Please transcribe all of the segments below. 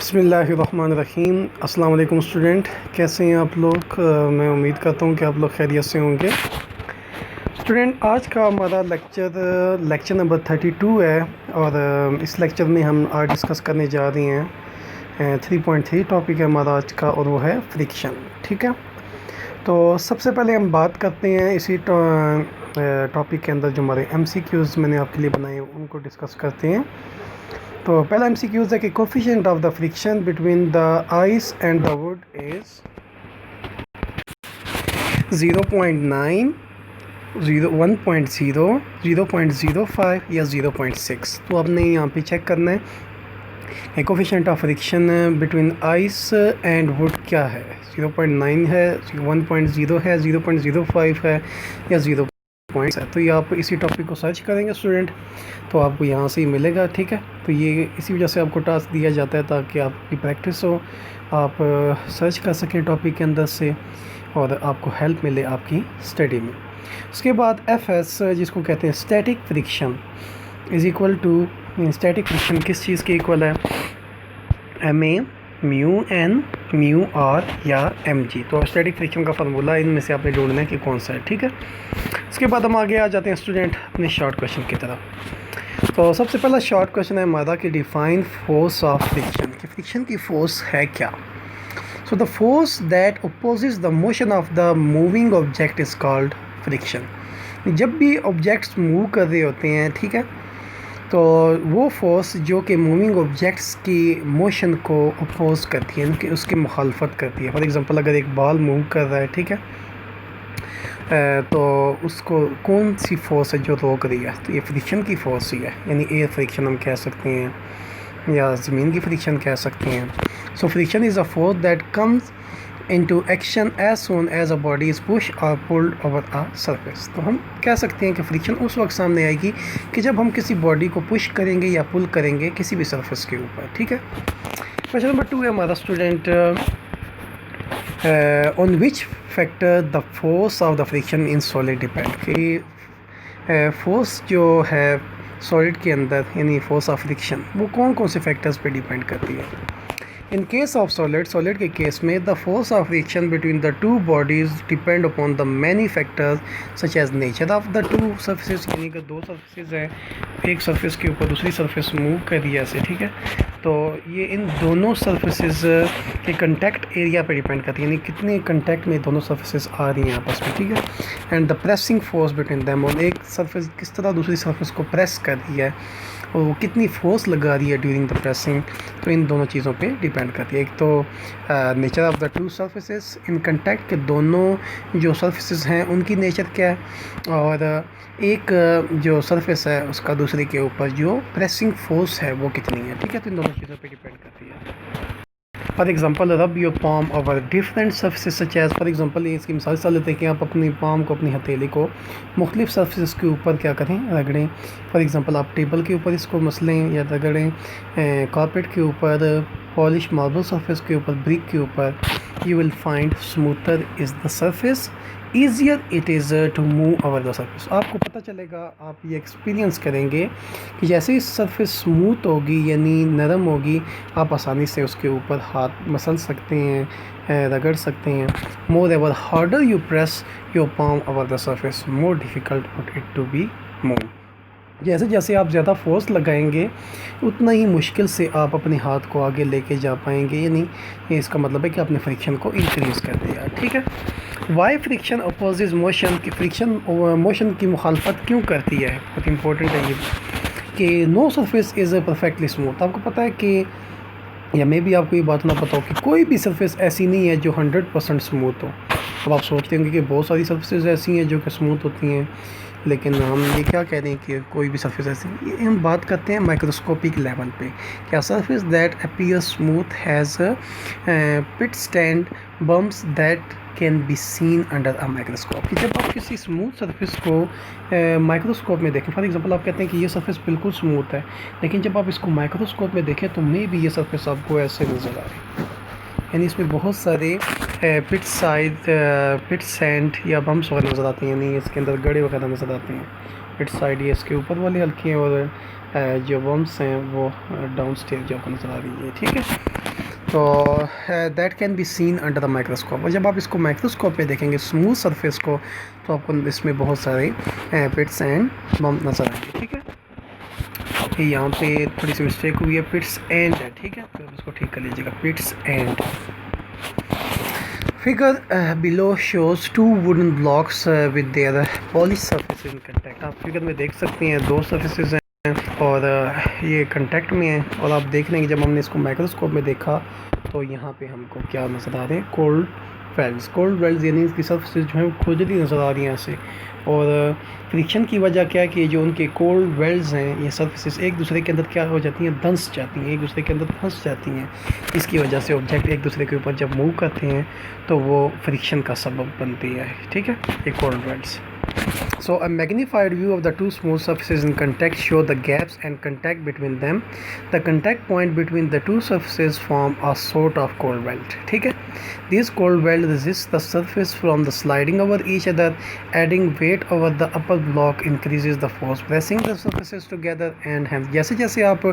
बिस्मिल्लाहिर्रहमानिर्रहीम। अस्सलाम वालेकुम स्टूडेंट, कैसे हैं आप लोग? मैं उम्मीद करता हूँ कि आप लोग खैरियत से होंगे। स्टूडेंट, आज का हमारा लेक्चर नंबर 32 है और इस लेक्चर में हम आज डिस्कस करने जा रहे हैं 3.3 टॉपिक है हमारा आज का, और वो है फ्रिक्शन। ठीक है, तो सबसे पहले हम बात करते हैं इसी टॉपिक के अंदर जो हमारे MCQs मैंने आपके लिए बनाए हैं उनको डिस्कस करते हैं। तो पहला MCQs है कि coefficient of the friction between the ice and the wood is 0.9, 1.0, 0.05 या 0.6। तो आपने यहाँ पे चेक करना है coefficient of friction between ice and would क्या है। 0.9 है, 1.0 है, 0.05 है या 0 पॉइंट्स है। तो ये आप इसी टॉपिक को सर्च करेंगे स्टूडेंट, तो आपको यहाँ से ही मिलेगा। ठीक है, तो ये इसी वजह से आपको टास्क दिया जाता है ताकि आपकी प्रैक्टिस हो, आप सर्च कर सकें टॉपिक के अंदर से और आपको हेल्प मिले आपकी स्टडी में। उसके बाद FS जिसको कहते हैं static friction is equal to, static friction किस चीज़ के इक्वल है? MA, mu N, mu R या mg। तो स्टैटिक फ्रिक्शन का फार्मूला इनमें से आपने ढूंढना है कि कौन सा है। ठीक है, उसके बाद हम आगे आ जाते हैं स्टूडेंट अपने शॉर्ट क्वेश्चन की तरफ। तो सबसे पहला शॉर्ट क्वेश्चन है हमारा कि डिफाइन फोर्स ऑफ फ्रिक्शन, कि फ्रिक्शन की फोर्स है क्या। So the force that opposes the motion of the moving object is called friction. जब भी ऑब्जेक्ट्स मूव कर रहे होते हैं, ठीक है, तो वो फोर्स जो कि मूविंग ऑब्जेक्ट्स की मोशन को अपोज करती है, उनकी उसकी मुखालफत करती है। फॉर एग्ज़ाम्पल अगर एक बॉल मूव कर रहा है, ठीक है, तो उसको कौन सी फोर्स है जो रोक रही है? तो ये फ्रिक्शन की फोर्स ही है, यानी एयर फ्रिक्शन हम कह सकते हैं या ज़मीन की फ्रिक्शन कह सकते हैं। So friction is a force that comes into action as soon as a body is push और पुल्ड ओवर अ सरफेस। तो हम कह सकते हैं कि फ्रिक्शन उस वक्त सामने आएगी कि जब हम किसी बॉडी को पुश करेंगे या पुल करेंगे किसी भी सरफेस के ऊपर। ठीक है, क्वेश्चन नंबर 2 है हमारा student, on which factor the force of the friction in solid depend. कि फोर्स जो है सॉलिड के अंदर यानी फोर्स ऑफ फ्रिक्शन वो कौन कौन से फैक्टर्स पे डिपेंड करती है। इन केस ऑफ सॉलिड के केस में the force of friction between the two bodies depend upon the many factors such as nature of the two surfaces. यानी कि दो सर्फेसिस हैं, एक सरफेस के ऊपर दूसरी सरफेस मूव कर रही है ऐसे, ठीक है, तो ये इन दोनों सर्फेसिस के कंटेक्ट एरिया पे डिपेंड करती है, यानी कितने कंटेक्ट में दोनों सर्फेसिस आ रही हैं आपस में। ठीक है, and the pressing force between them, और एक सरफेस किस तरह दूसरी सरफेस को प्रेस कर रही है और वो कितनी फोर्स लगा रही है ड्यूरिंग द प्रेसिंग, तो इन दोनों चीज़ों पे डिपेंड करती है। एक तो nature of the two surfaces in contact, के दोनों जो सर्फेसिस हैं उनकी नेचर क्या है, और एक जो सरफेस है उसका दूसरे के ऊपर जो प्रेसिंग फोर्स है वो कितनी है। ठीक है, तो इन दोनों चीज़ों पे डिपेंड करती है। For example rub your palm over different surfaces such as, for example इसकी मिसाल से लेते हैं कि आप अपनी पाम को, अपनी हथेली को मुख्तलिफ सर्फेसिस के ऊपर क्या करें, रगड़ें। फॉर एग्जाम्पल आप टेबल के ऊपर इसको मसलें या रगड़ें, कारपेट के ऊपर, पॉलिश मार्बल सरफेस के ऊपर, ब्रिक के ऊपर, you will find smoother is the surface, easier it is to move over the surface. आपको पता चलेगा, आप ये एक्सपीरियंस करेंगे कि जैसे ही सरफेस स्मूथ होगी यानी नरम होगी, आप आसानी से उसके ऊपर हाथ मसल सकते हैं, रगड़ सकते हैं। More ever harder you press your palm over the surface, more difficult for it to be move. जैसे जैसे आप ज़्यादा फोर्स लगाएंगे उतना ही मुश्किल से आप अपने हाथ को आगे लेके जा पाएंगे, यानी इसका मतलब है कि आपने फ्रिक्शन को इंक्रीज़ कर दिया। ठीक है, वाई फ्रिक्शन अपोजिस मोशन, की फ्रिक्शन मोशन की मुखालफत क्यों करती है? बहुत इंपॉर्टेंट है ये कि no surface is perfectly smooth. आपको पता है कि, या मे भी आपको ये बात ना पता हो कि कोई भी सरफेस ऐसी नहीं है जो 100% स्मूथ हो। अब आप सोचते होंगे कि बहुत सारी सरफेसेस ऐसी हैं जो कि स्मूथ होती हैं, लेकिन हम ये क्या कह रहे हैं कि कोई भी सरफेस ऐसी, ये हम बात करते हैं माइक्रोस्कोपिक लेवल पे। क्या surface that appear smooth has pits and bumps that can be seen under a microscope. कि जब आप किसी स्मूथ सरफेस को माइक्रोस्कोप में देखें, फॉर एग्जांपल आप कहते हैं कि ये सरफेस बिल्कुल स्मूथ है, लेकिन जब आप इसको माइक्रोस्कोप में देखें तो मे भी ये सरफेस आपको ऐसे नज़र आ रही है, यानी इसमें बहुत सारे पिट सैंड या बम्प्स वगैरह नज़र आते हैं, यानी इसके अंदर गड़े वगैरह नज़र आते हैं। पिट साइड ये इसके ऊपर वाले हल्के हैं और जो वर्म्स हैं वो डाउन स्टेज जो आपको नज़र आ रही है, ठीक है। तो that can be seen under the microscope, और जब आप इसको माइक्रोस्कोप पे देखेंगे स्मूथ सरफेस को, तो आपको इसमें बहुत सारे पिट्स एंड बम्प नज़र आएंगे, ठीक है। यहाँ पे थोड़ी सी मिस्टेक हुई है, पिट्स एंड है, ठीक है, तो इसको ठीक कर लीजिएगा, pits and. Figure below shows 2 wooden blocks with their polish surface in contact. आप फिगर में देख सकते हैं 2 सर्फेसिस हैं और ये कंटैक्ट में है, और आप देख लेंगे जब हमने इसको माइक्रोस्कोप में देखा तो यहाँ पे हमको क्या नज़र आ रहे हैं, कोल्ड वेल्स यानी इसकी सर्फेसिस जो है वो खुजली नज़र आ रही हैं ऐसे। और फ्रिक्शन की वजह क्या है कि जो उनके कोल्ड वेल्स हैं, ये सर्फेसिस एक दूसरे के अंदर क्या हो जाती हैं, धंस जाती हैं, एक दूसरे के अंदर फंस जाती हैं। इसकी वजह से ऑब्जेक्ट एक दूसरे के ऊपर जब मूव करते हैं तो वो फ्रिक्शन का सबब बनती है, ठीक है, ये cold welds. So a magnified view of the 2 smooth surfaces in contact show the gaps and contact between them. The contact point between the 2 surfaces form a sort of cold welt. ठीक है, these cold welt resist the surface from the sliding over each other. Adding weight over the upper block increases the force pressing the surfaces together and hence जैसे जैसे आप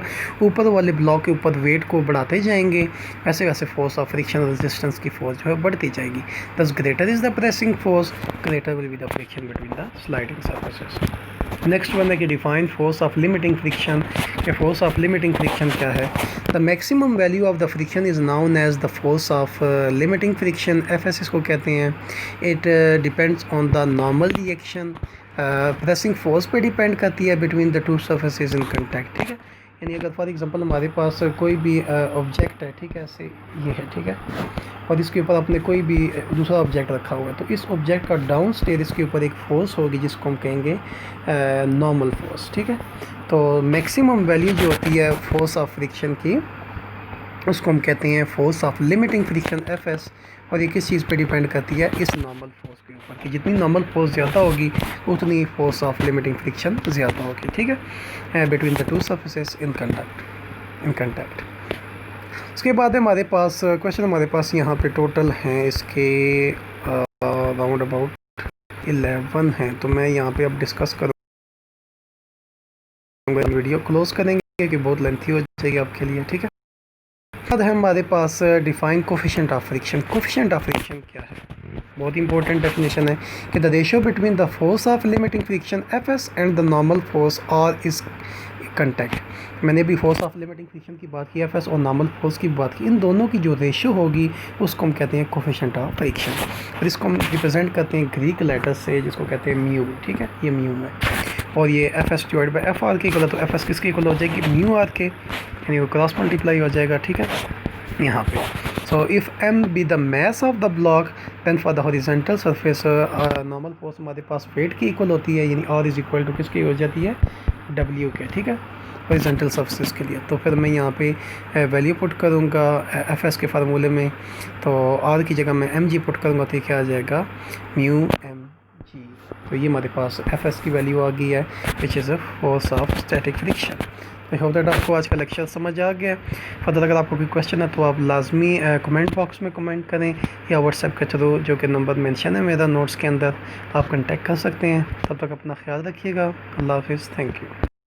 ऊपर वाले block के ऊपर wait को बढ़ाते जाएंगे वैसे वैसे फोर्स ऑफ फ्रिक्शन रेजिस्टेंस की फोर्स जो है बढ़ती जाएगी। Thus greater is the pressing force, greater will be the friction between the sliding surfaces. Next one है कि define force of limiting friction, कि फोर्स ऑफ लिमिटिंग फ्रिक्शन क्या है। The maximum value of the friction is known as the force of limiting friction, FS इसको कहते हैं। It depends on the normal reaction, pressing force पे depend करती है between the 2 surfaces in contact, ठीक है। यानी अगर फॉर एग्जांपल हमारे पास कोई भी ऑब्जेक्ट है, ठीक है, ऐसे ये है, ठीक है, और इसके ऊपर आपने कोई भी दूसरा ऑब्जेक्ट रखा हुआ है, तो इस ऑब्जेक्ट का डाउन स्टेयर इसके ऊपर एक फोर्स होगी जिसको हम कहेंगे नॉर्मल फोर्स, ठीक है। तो मैक्सिमम वैल्यू जो होती है फोर्स ऑफ फ्रिक्शन की उसको हम कहते हैं force of limiting friction FS, और ये किस चीज़ पे डिपेंड करती है, इस नॉर्मल फोर्स के ऊपर, कि जितनी नॉर्मल फोर्स ज़्यादा होगी उतनी फोर्स ऑफ लिमिटिंग फ्रिक्शन ज़्यादा होगी, ठीक है, between the 2 surfaces in contact. उसके बाद हमारे पास क्वेश्चन हमारे पास यहाँ पे टोटल हैं इसके राउंड अबाउट 11 हैं, तो मैं यहाँ पे अब डिस्कस करूँगा, वीडियो क्लोज करेंगे कि बहुत लेंथी हो जाएगी आपके लिए, ठीक है। बाद है हमारे पास define coefficient of friction. Coefficient of friction क्या है, बहुत इंपॉर्टेंट डेफिनेशन है कि the ratio between the force of limiting friction FS and the normal force और इस कंटैक्ट। मैंने भी फोर्स ऑफ लिमिटिंग फ्रिक्शन की बात की, एफएस और नॉर्मल फोर्स की बात की, इन दोनों की जो रेशियो होगी उसको हम कहते हैं कोफिशिएंट ऑफ फ्रिक्शन, और इसको हम रिप्रेजेंट करते हैं ग्रीक लेटर से जिसको कहते हैं म्यू, ठीक है, ये म्यू है, और ये F S divide by F R के इक्वल है, तो एफ एस किसके इक्वल हो जाएगी, म्यू आर के, यानी वो क्रॉस मल्टीप्लाई हो जाएगा, ठीक है, यहाँ पे। So if M be the mass of the block then for the horizontal surface normal force हमारे पास वेट की इक्वल होती है, यानी आर इज इक्वल टू किसकी हो जाती है, डब्ल्यू के, ठीक है, हॉरिजॉन्टल सरफेस के लिए। तो फिर मैं यहाँ पे वैल्यू पुट करूँगा एफ एस के फार्मूले में, तो आर की जगह मैं एम जी पुट करूँगा, तो क्या आ जाएगा, म्यू एम जी। तो ये हमारे पास एफ एस की वैल्यू आ गई है which is a force of static friction. I hope that आपको आज का लेक्चर समझ आ गया। फर्दर अगर आपको कोई क्वेश्चन है तो आप लाजमी कमेंट बॉक्स में कमेंट करें या व्हाट्सएप के थ्रू जो कि नंबर मेंशन है मेरा नोट्स के अंदर आप कांटेक्ट कर सकते हैं। तब तक अपना ख्याल रखिएगा। अल्लाह हाफिज़, थैंक यू।